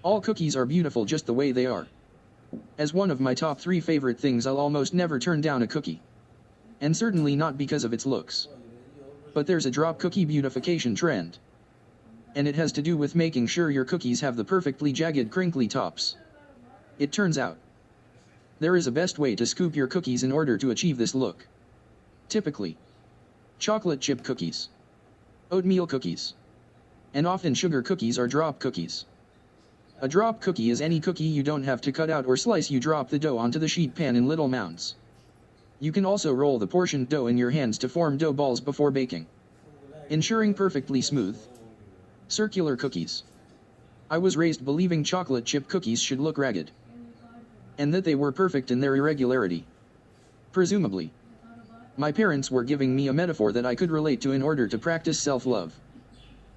All cookies are beautiful just the way they are. As one of my top 3 favorite things, I'll almost never turn down a cookie. And certainly not because of its looks. But there's a drop cookie beautification trend. And it has to do with making sure your cookies have the perfectly jagged crinkly tops. It turns out there is a best way to scoop your cookies in order to achieve this look. Typically, chocolate chip cookies, oatmeal cookies, and often sugar cookies are drop cookies. A drop cookie is any cookie you don't have to cut out or slice. You drop the dough onto the sheet pan in little mounds. You can also roll the portioned dough in your hands to form dough balls before baking, ensuring perfectly smooth, circular cookies. I was raised believing chocolate chip cookies should look ragged, and that they were perfect in their irregularity. Presumably, my parents were giving me a metaphor that I could relate to in order to practice self-love.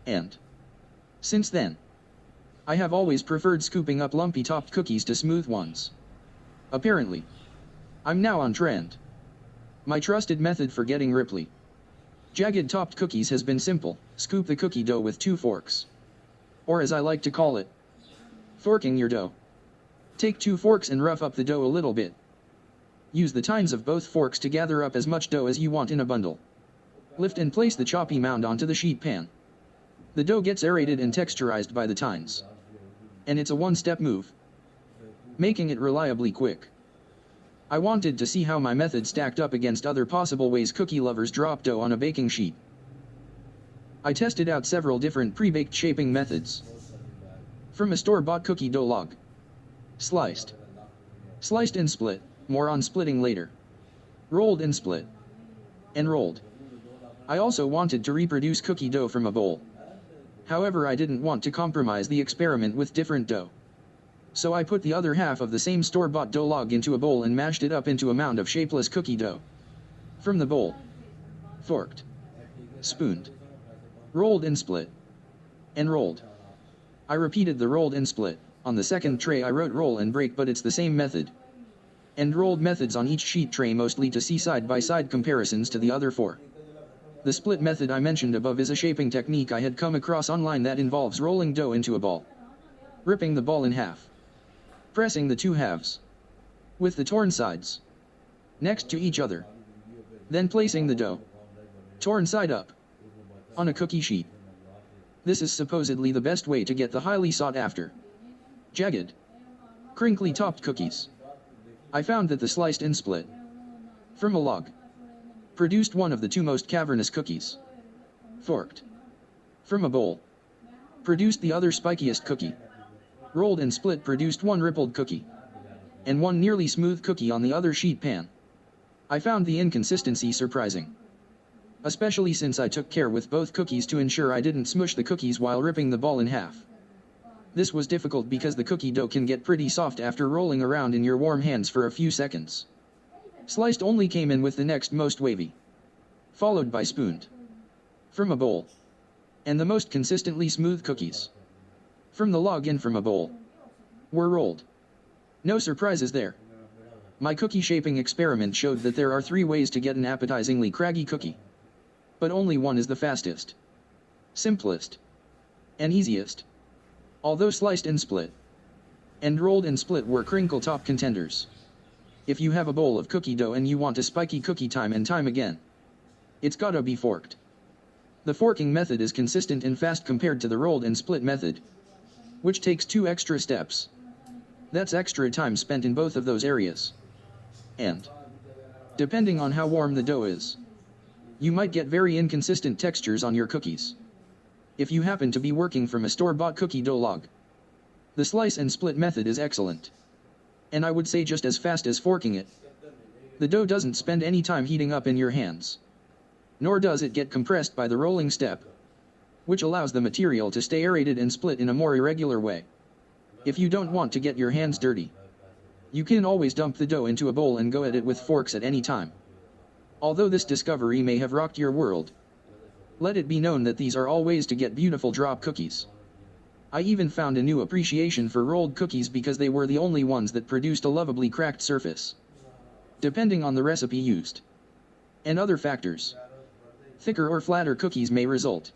And since then, I have always preferred scooping up lumpy-topped cookies to smooth ones. Apparently, I'm now on trend. My trusted method for getting ripply, jagged-topped cookies has been simple: scoop the cookie dough with 2 forks. Or as I like to call it, forking your dough. Take 2 forks and rough up the dough a little bit. Use the tines of both forks to gather up as much dough as you want in a bundle. Lift and place the choppy mound onto the sheet pan. The dough gets aerated and texturized by the tines. And it's a one-step move, making it reliably quick. I wanted to see how my method stacked up against other possible ways cookie lovers drop dough on a baking sheet. I tested out several different pre-baked shaping methods. From a store-bought cookie dough log, sliced and split, more on splitting later, rolled and split, and rolled. I also wanted to reproduce cookie dough from a bowl. However, I didn't want to compromise the experiment with different dough. So I put the other half of the same store-bought dough log into a bowl and mashed it up into a mound of shapeless cookie dough. From the bowl, forked, spooned, rolled and split, and rolled. I repeated the rolled and split. On the second tray I wrote roll and break, but it's the same method. And rolled methods on each sheet tray mostly to see side-by-side comparisons to the other 4. The split method I mentioned above is a shaping technique I had come across online that involves rolling dough into a ball, ripping the ball in half, pressing the 2 halves, with the torn sides, next to each other, then placing the dough, torn side up, on a cookie sheet. This is supposedly the best way to get the highly sought-after, jagged, crinkly-topped cookies. I found that the sliced and split from a log produced one of the 2 most cavernous cookies. Forked from a bowl produced the other spikiest cookie. Rolled and split produced one rippled cookie, and one nearly smooth cookie on the other sheet pan. I found the inconsistency surprising, especially since I took care with both cookies to ensure I didn't smush the cookies while ripping the ball in half. This was difficult because the cookie dough can get pretty soft after rolling around in your warm hands for a few seconds. Sliced only came in with the next most wavy, followed by spooned from a bowl, and the most consistently smooth cookies from the log and from a bowl were rolled. No surprises there. My cookie shaping experiment showed that there are 3 ways to get an appetizingly craggy cookie, but only one is the fastest, simplest, and easiest. Although sliced and split and rolled and split were crinkle top contenders, if you have a bowl of cookie dough and you want a spiky cookie time and time again, it's gotta be forked. The forking method is consistent and fast compared to the rolled and split method, which takes 2 extra steps. That's extra time spent in both of those areas. And depending on how warm the dough is, you might get very inconsistent textures on your cookies. If you happen to be working from a store-bought cookie dough log, the slice and split method is excellent. And I would say just as fast as forking it. The dough doesn't spend any time heating up in your hands, nor does it get compressed by the rolling step, which allows the material to stay aerated and split in a more irregular way. If you don't want to get your hands dirty, you can always dump the dough into a bowl and go at it with forks at any time. Although this discovery may have rocked your world, let it be known that these are all ways to get beautiful drop cookies. I even found a new appreciation for rolled cookies because they were the only ones that produced a lovably cracked surface. Depending on the recipe used and other factors, thicker or flatter cookies may result.